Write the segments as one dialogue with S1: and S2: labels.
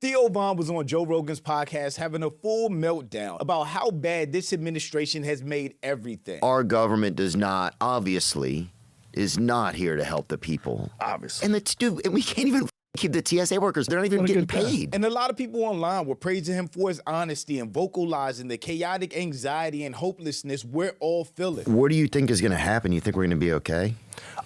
S1: Theo was on Joe Rogan's podcast having a full meltdown about how bad this administration has made everything.
S2: Our government does not, obviously, is not here to help the people.
S3: Obviously.
S2: And we can't even keep the TSA workers. They're not even getting paid.
S1: And a lot of people online were praising him for his honesty and vocalizing the chaotic anxiety and hopelessness we're all feeling.
S2: What do you think is going to happen? You think we're going to be okay?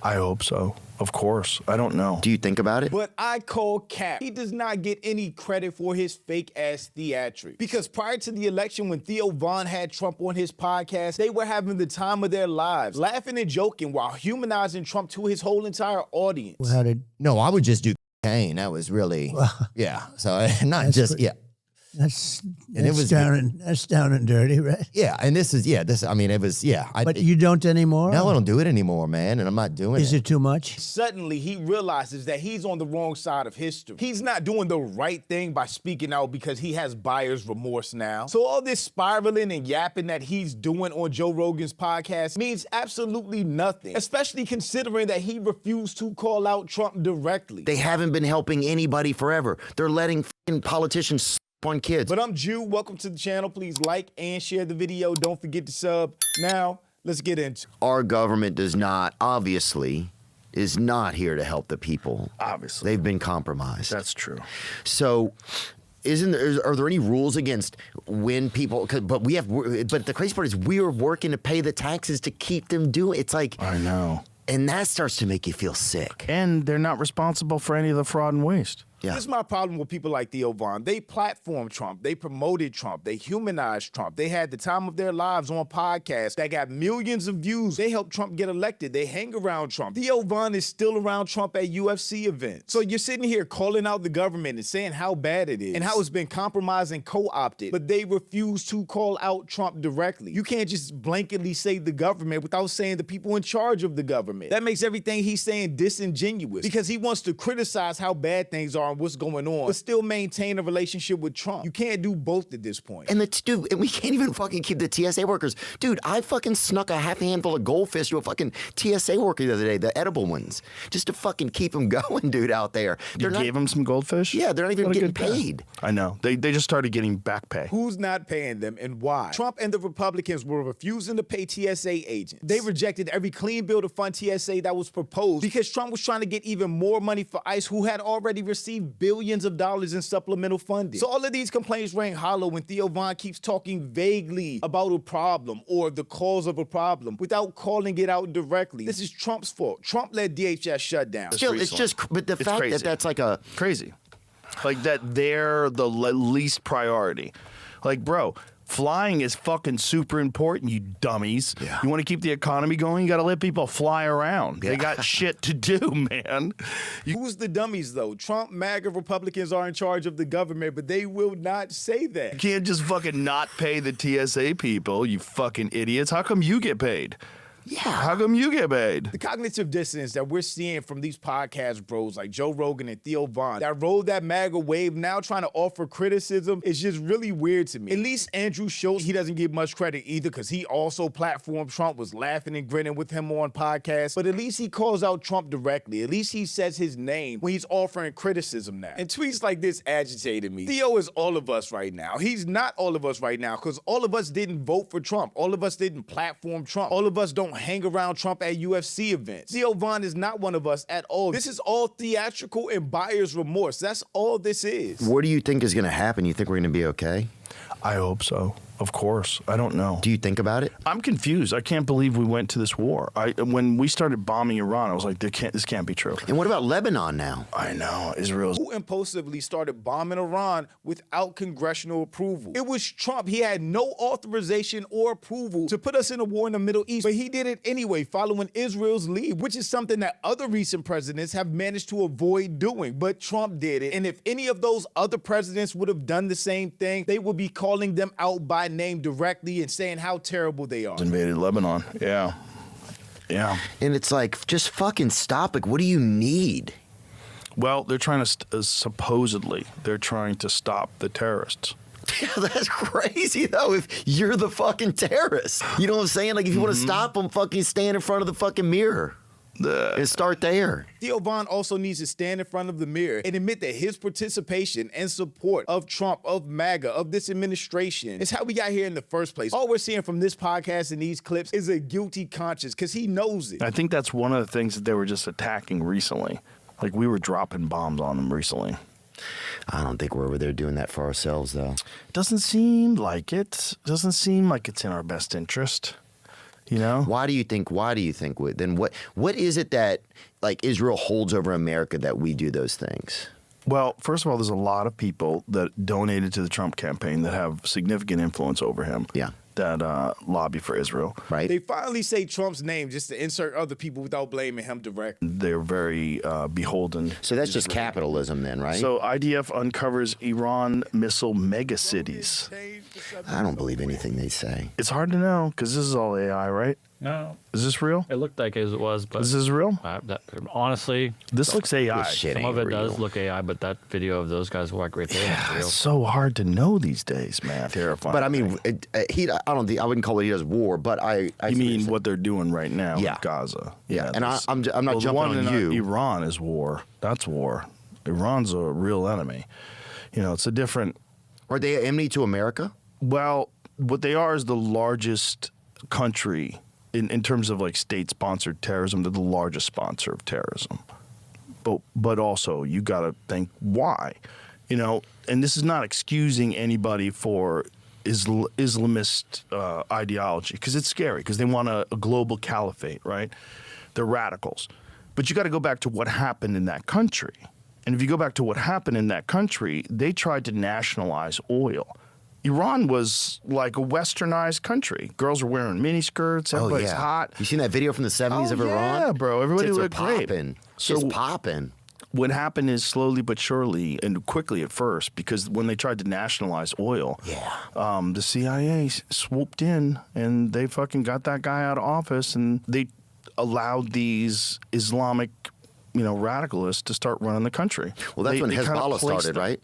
S3: I hope so. Of course. I don't know.
S2: Do you think about it?
S1: But I call cap. He does not get any credit for his fake-ass theatrics. Because prior to the election, when Theo had Trump on his podcast, they were having the time of their lives, laughing and joking while humanizing Trump to his whole entire audience.
S4: Well,
S2: No, I would just do cocaine. That was really, yeah. So not just, yeah.
S4: That's down and dirty, right?
S2: Yeah, and I mean, it was, yeah.
S4: But you don't anymore?
S2: No, I don't do it anymore, man, and I'm not doing it.
S4: Is it too much?
S1: Suddenly, he realizes that he's on the wrong side of history. He's not doing the right thing by speaking out because he has buyer's remorse now. So all this spiraling and yapping that he's doing on Joe Rogan's podcast means absolutely nothing, especially considering that he refused to call out Trump directly.
S2: They haven't been helping anybody forever. They're letting f***ing politicians on kids.
S1: But I'm Jew. Welcome to the channel. Please like and share the video. Don't forget to sub. Now, let's get into it.
S2: Our government does not, obviously, is not here to help the people.
S3: Obviously.
S2: They've been compromised.
S3: That's true.
S2: So, are there any rules against when people? But the crazy part is we are working to pay the taxes to keep them doing. It's like,
S3: I know.
S2: And that starts to make you feel sick.
S3: And they're not responsible for any of the fraud and waste.
S2: Yeah.
S1: This is my problem with people like Theo. They platformed Trump. They promoted Trump. They humanized Trump. They had the time of their lives on podcasts that got millions of views. They helped Trump get elected. They hang around Trump. Theo is still around Trump at UFC events. So you're sitting here calling out the government and saying how bad it is and how it's been compromised and co-opted, but they refuse to call out Trump directly. You can't just blanketly say the government without saying the people in charge of the government. That makes everything he's saying disingenuous because he wants to criticize how bad things are and what's going on, but still maintain a relationship with Trump. You can't do both at this point.
S2: And we can't even fucking keep the TSA workers. Dude, I fucking snuck a half handful of goldfish to a fucking TSA worker the other day, the edible ones, just to fucking keep them going, dude, out there.
S3: You gave them some goldfish?
S2: Yeah, they're not even getting paid.
S3: I know. They just started getting back pay.
S1: Who's not paying them and why? Trump and the Republicans were refusing to pay TSA agents. They rejected every clean bill to fund TSA that was proposed because Trump was trying to get even more money for ICE, who had already received billions of dollars in supplemental funding. So all of these complaints ring hollow when Theo keeps talking vaguely about a problem or the cause of a problem without calling it out directly. This is Trump's fault. Trump let DHS shut down.
S2: Still, it's just, but the fact that that's like a...
S3: Crazy. Like that they're the least priority. Like, bro, flying is fucking super important, you dummies.
S2: Yeah.
S3: You want to keep the economy going? You got to let people fly around. They got shit to do, man.
S1: Who's the dummies, though? Trump, MAGA, Republicans are in charge of the government, but they will not say that.
S3: You can't just fucking not pay the TSA people, you fucking idiots. How come you get paid?
S2: Yeah.
S3: How come you get paid?
S1: The cognitive dissonance that we're seeing from these podcast bros like Joe Rogan and Theo that rode that MAGA wave now trying to offer criticism is just really weird to me. At least Andrew Schultz, he doesn't get much credit either because he also platformed Trump, was laughing and grinning with him on podcasts, but at least he calls out Trump directly. At least he says his name when he's offering criticism now. And tweets like this agitated me. Theo is all of us right now. He's not all of us right now because all of us didn't vote for Trump. All of us didn't platform Trump. All of us don't hang around Trump at UFC events. Theo is not one of us at all. This is all theatrical and buyer's remorse. That's all this is.
S2: What do you think is going to happen? You think we're going to be okay?
S3: I hope so. Of course. I don't know.
S2: Do you think about it?
S3: I'm confused. I can't believe we went to this war. When we started bombing Iran, I was like, this can't be true.
S2: And what about Lebanon now?
S3: I know. Israel's...
S1: Who impulsively started bombing Iran without congressional approval? It was Trump. He had no authorization or approval to put us in a war in the Middle East, but he did it anyway, following Israel's lead, which is something that other recent presidents have managed to avoid doing. But Trump did it. And if any of those other presidents would have done the same thing, they would be calling them out by name directly and saying how terrible they are.
S3: Invaded Lebanon. Yeah. Yeah.
S2: And it's like, just fucking stop. Like, what do you need?
S3: Well, they're trying to, supposedly, they're trying to stop the terrorists.
S2: Yeah, that's crazy, though, if you're the fucking terrorist. You know what I'm saying? Like, if you want to stop them, fucking stand in front of the fucking mirror. Start there.
S1: Theo Von also needs to stand in front of the mirror and admit that his participation and support of Trump, of MAGA, of this administration is how we got here in the first place. All we're seeing from this podcast and these clips is a guilty conscience because he knows it.
S3: I think that's one of the things that they were just attacking recently. Like, we were dropping bombs on them recently.
S2: I don't think we're over there doing that for ourselves, though.
S3: Doesn't seem like it. Doesn't seem like it's in our best interest. You know?
S2: Why do you think? Then what is it that like Israel holds over America that we do those things?
S3: Well, first of all, there's a lot of people that donated to the Trump campaign that have significant influence over him.
S2: Yeah.
S3: That lobby for Israel.
S2: Right.
S1: They finally say Trump's name just to insert other people without blaming him directly.
S3: They're very beholden.
S2: So that's just capitalism then, right?
S3: So IDF uncovers Iran missile megacities.
S2: I don't believe anything they say.
S3: It's hard to know because this is all AI, right?
S5: No,
S3: Is this real?
S5: it looked like it was, but
S3: Is this real?
S5: honestly,
S3: This looks AI.
S2: This shit
S5: some
S2: ain't
S5: of it
S2: real.
S5: does look AI. But that video of those guys walk right there,
S3: Yeah,
S5: is real.
S3: it's so hard to know these days, man. Terrifying.
S2: But I mean, I wouldn't call it he does war, but I
S3: you mean what they're doing right now
S2: Yeah.
S3: in Gaza?
S2: Yeah, and
S3: this-
S2: I'm not
S3: the
S2: jumping
S3: one
S2: on
S3: in
S2: you.
S3: Iran is war. That's war. Iran's a real enemy. You know, it's a different.
S2: Are they an enemy to America?
S3: Well, what they are is the largest country in terms of like state-sponsored terrorism. They're the largest sponsor of terrorism. But also, you got to think why. You know, and this is not excusing anybody for Islamist ideology because it's scary because they want a global caliphate, right? They're radicals. But you got to go back to what happened in that country. And if you go back to what happened in that country, they tried to nationalize oil. Iran was like a westernized country. Girls were wearing miniskirts. Everybody's hot.
S2: You seen that video from the 70s of Iran?
S3: Yeah, bro. Everybody
S2: Tits are
S3: looked great.
S2: popping.
S3: So
S2: Just popping.
S3: what happened is slowly but surely and quickly at first, because when they tried to nationalize oil, the CIA swooped in and they fucking got that guy out of office and they allowed these Islamic, radicalists to start running the country.
S2: Well, that's when
S3: They kinda
S2: Hezbollah
S3: placed
S2: started,
S3: them.
S2: right?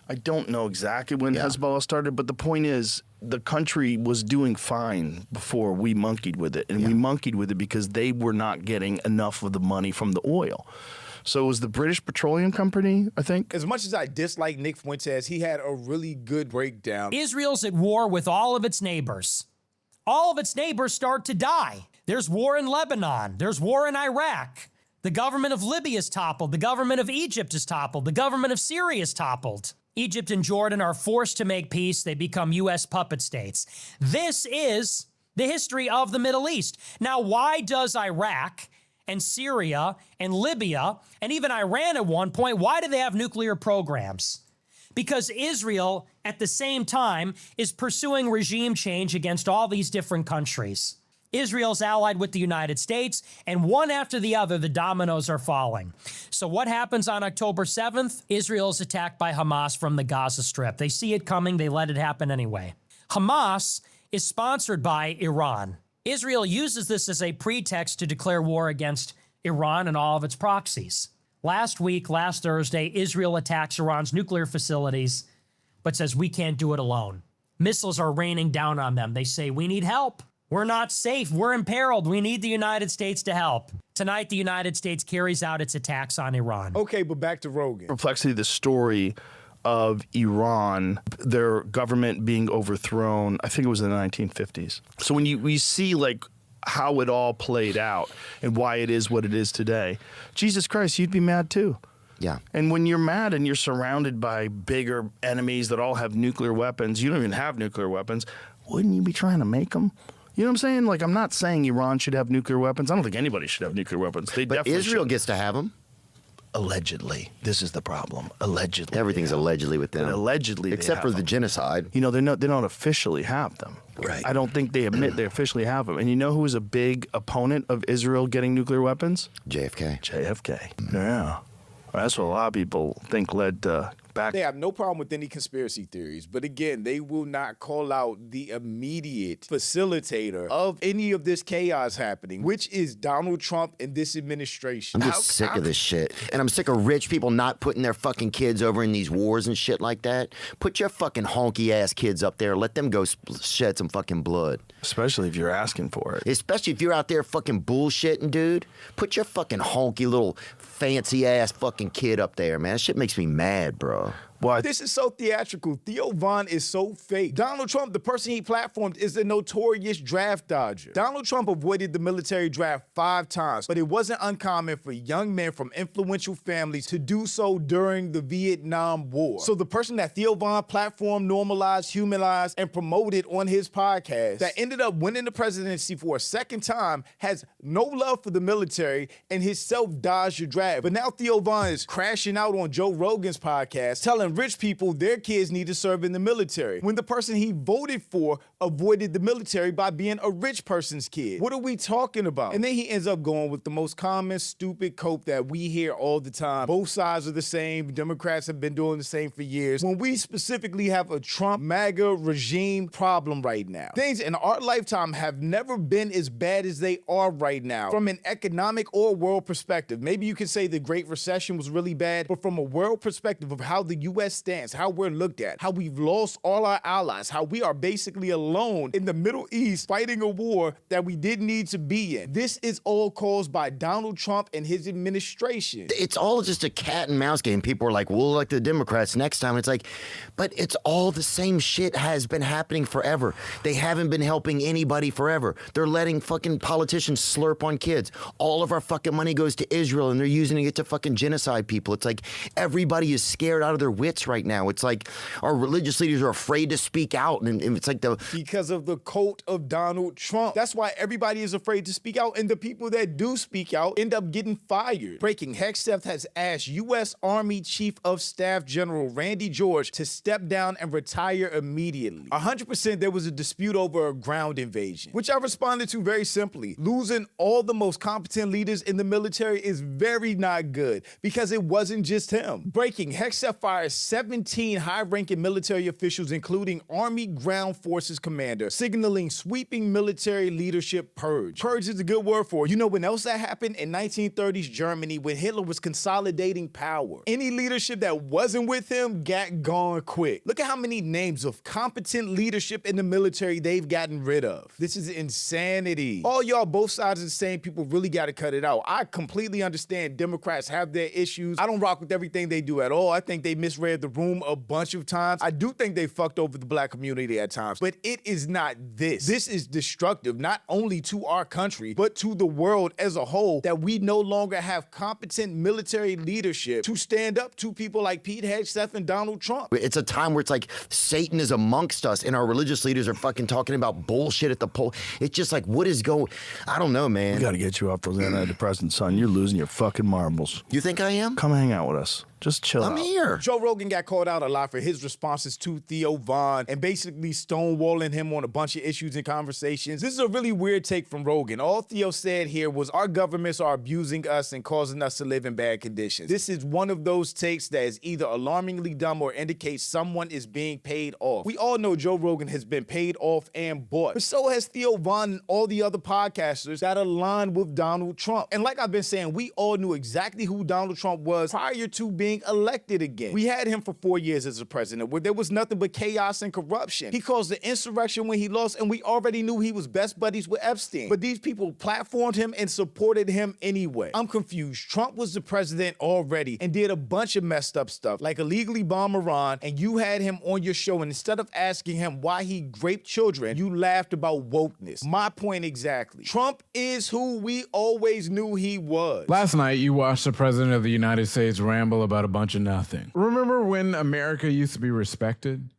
S3: I don't know exactly when Hezbollah started, but the point is the country was doing fine before we monkeyed with it. And we monkeyed with it because they were not getting enough of the money from the oil. So it was the British Petroleum Company, I think.
S1: As much as I dislike Nick Fuentes, he had a really good breakdown.
S6: Israel's at war with all of its neighbors. All of its neighbors start to die. There's war in Lebanon. There's war in Iraq. The government of Libya is toppled. The government of Egypt is toppled. The government of Syria is toppled. Egypt and Jordan are forced to make peace. They become U.S. puppet states. This is the history of the Middle East. Now, why does Iraq and Syria and Libya and even Iran at one point, why do they have nuclear programs? Because Israel, at the same time, is pursuing regime change against all these different countries. Israel's allied with the United States, and one after the other, the dominoes are falling. So what happens on October 7th? Israel is attacked by Hamas from the Gaza Strip. They see it coming. They let it happen anyway. Hamas is sponsored by Iran. Israel uses this as a pretext to declare war against Iran and all of its proxies. Last Thursday, Israel attacks Iran's nuclear facilities, but says we can't do it alone. Missiles are raining down on them. They say, we need help. We're not safe. We're imperiled. We need the United States to help. Tonight, the United States carries out its attacks on Iran.
S1: Okay, but back to Rogan.
S3: Perplexity, the story of Iran, their government being overthrown, I think it was in the 1950s. So when we see like how it all played out and why it is what it is today, Jesus Christ, you'd be mad too.
S2: Yeah.
S3: And when you're mad and you're surrounded by bigger enemies that all have nuclear weapons, you don't even have nuclear weapons, wouldn't you be trying to make them? You know what I'm saying? Like, I'm not saying Iran should have nuclear weapons. I don't think anybody should have nuclear weapons. They
S2: But
S3: definitely
S2: Israel
S3: should.
S2: gets to have them.
S3: Allegedly. This is the problem. Allegedly.
S2: Everything's allegedly with them.
S3: But allegedly they
S2: Except
S3: have
S2: for the
S3: them.
S2: genocide.
S3: They don't officially have them.
S2: Right.
S3: I don't think they admit they officially have them. And you know who was a big opponent of Israel getting nuclear weapons?
S2: JFK.
S3: JFK. Yeah. That's what a lot of people think led to back.
S1: They have no problem with any conspiracy theories, but again, they will not call out the immediate facilitator of any of this chaos happening, which is Donald Trump and this administration.
S2: I'm just sick of this shit. And I'm sick of rich people not putting their fucking kids over in these wars and shit like that. Put your fucking honky-ass kids up there. Let them go shed some fucking blood.
S3: Especially if you're asking for it.
S2: Especially if you're out there fucking bullshitting, dude. Put your fucking honky little fancy-ass fucking kid up there, man. That shit makes me mad, bro.
S3: What?
S1: This is so theatrical. Theo Von is so fake. Donald Trump, the person he platformed, is a notorious draft dodger. Donald Trump avoided the military draft 5 times, but it wasn't uncommon for young men from influential families to do so during the Vietnam War. So the person that Theo Von platformed, normalized, humanized, and promoted on his podcast that ended up winning the presidency for a second time has no love for the military and himself dodged the draft. But now Theo Von is crashing out on Joe Rogan's podcast, telling rich people their kids need to serve in the military, when the person he voted for avoided the military by being a rich person's kid. What are we talking about? And then he ends up going with the most common stupid cope that we hear all the time. Both sides are the same. Democrats have been doing the same for years. When we specifically have a Trump MAGA regime problem right now. Things in our lifetime have never been as bad as they are right now from an economic or world perspective. Maybe you could say the Great Recession was really bad, but from a world perspective of how the U.S. stance, how we're looked at, how we've lost all our allies, how we are basically alone in the Middle East fighting a war that we didn't need to be in. This is all caused by Donald Trump and his administration.
S2: It's all just a cat and mouse game. People are like, we'll elect the Democrats next time. It's like, but it's all the same shit has been happening forever. They haven't been helping anybody forever. They're letting fucking politicians slurp on kids. All of our fucking money goes to Israel and they're using it to fucking genocide people. It's like everybody is scared out of their wits right now. It's like our religious leaders are afraid to speak out, and it's like
S1: because of the cult of Donald Trump. That's why everybody is afraid to speak out, and the people that do speak out end up getting fired. Breaking Hexteth has asked U.S. Army Chief of Staff General Randy George to step down and retire immediately. 100% there was a dispute over a ground invasion, which I responded to very simply. Losing all the most competent leaders in the military is very not good, because it wasn't just him. Breaking Hexteth fires 17 high-ranking military officials, including Army Ground Forces Commander, signaling sweeping military leadership purge. Purge is a good word for it. You know when else that happened? In 1930s Germany, when Hitler was consolidating power. Any leadership that wasn't with him got gone quick. Look at how many names of competent leadership in the military they've gotten rid of. This is insanity. All y'all, both sides of the same people, really got to cut it out. I completely understand Democrats have their issues. I don't rock with everything they do at all. I think they misread the room a bunch of times. I do think they fucked over the black community at times, but it is not this. This is destructive, not only to our country, but to the world as a whole, that we no longer have competent military leadership to stand up to people like Pete Hegseth and Donald Trump.
S2: It's a time where it's like Satan is amongst us and our religious leaders are fucking talking about bullshit at the poll. It's just like, what is going... I don't know, man.
S3: We got to get you off those antidepressants, son. You're losing your fucking marbles.
S2: You think I am?
S3: Come hang out with us. Just chill out.
S2: I'm here.
S1: Joe Rogan got called out a lot for his responses to Theo Von and basically stonewalling him on a bunch of issues and conversations. This is a really weird take from Rogan. All Theo said here was our governments are abusing us and causing us to live in bad conditions. This is one of those takes that is either alarmingly dumb or indicates someone is being paid off. We all know Joe Rogan has been paid off and bought, but so has Theo Von and all the other podcasters that align with Donald Trump. And like I've been saying, we all knew exactly who Donald Trump was prior to being elected again. We had him for 4 years as a president where there was nothing but chaos and corruption. He caused the insurrection when he lost, and we already knew he was best buddies with Epstein. But these people platformed him and supported him anyway. I'm confused. Trump was the president already and did a bunch of messed up stuff, like illegally bomb Iran, and you had him on your show, and instead of asking him why he raped children, you laughed about wokeness. My point exactly. Trump is who we always knew he was.
S7: Last night, you watched the President of the United States ramble about a bunch of nothing. Remember when America used to be respected?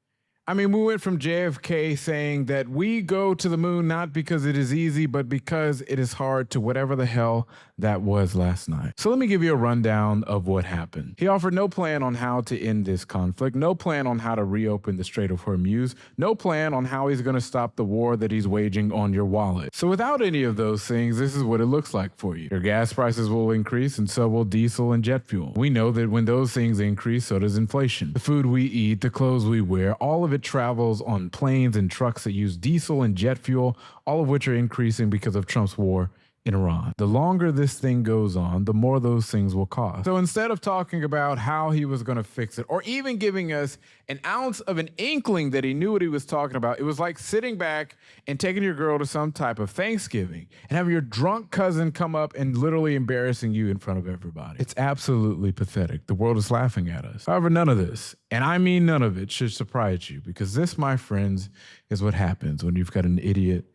S7: I mean, we went from JFK saying that we go to the moon not because it is easy, but because it is hard, to whatever the hell that was last night. So let me give you a rundown of what happened. He offered no plan on how to end this conflict, no plan on how to reopen the Strait of Hormuz, no plan on how he's going to stop the war that he's waging on your wallet. So without any of those things, this is what it looks like for you. Your gas prices will increase, and so will diesel and jet fuel. We know that when those things increase, so does inflation. The food we eat, the clothes we wear, all of it travels on planes and trucks that use diesel and jet fuel, all of which are increasing because of Trump's war in Iran. The longer this thing goes on, the more those things will cost. So instead of talking about how he was going to fix it, or even giving us an ounce of an inkling that he knew what he was talking about, it was like sitting back and taking your girl to some type of Thanksgiving and having your drunk cousin come up and literally embarrassing you in front of everybody. It's absolutely pathetic. The world is laughing at us. However, none of this, and I mean none of it, should surprise you, because this, my friends, is what happens when you've got an idiot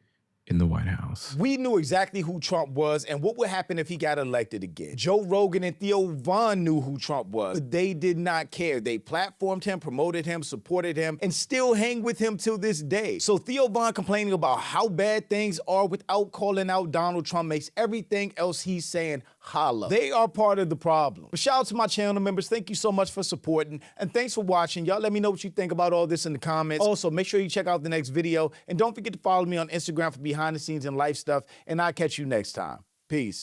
S7: in the White House.
S1: We knew exactly who Trump was and what would happen if he got elected again. Joe Rogan and Theo knew who Trump was, but they did not care. They platformed him, promoted him, supported him, and still hang with him till this day. So Theo complaining about how bad things are without calling out Donald Trump makes everything else he's saying holla. They are part of the problem. But shout out to my channel members. Thank you so much for supporting, and thanks for watching. Y'all let me know what you think about all this in the comments. Also, make sure you check out the next video, and don't forget to follow me on Instagram for behind the scenes and life stuff, and I'll catch you next time. Peace.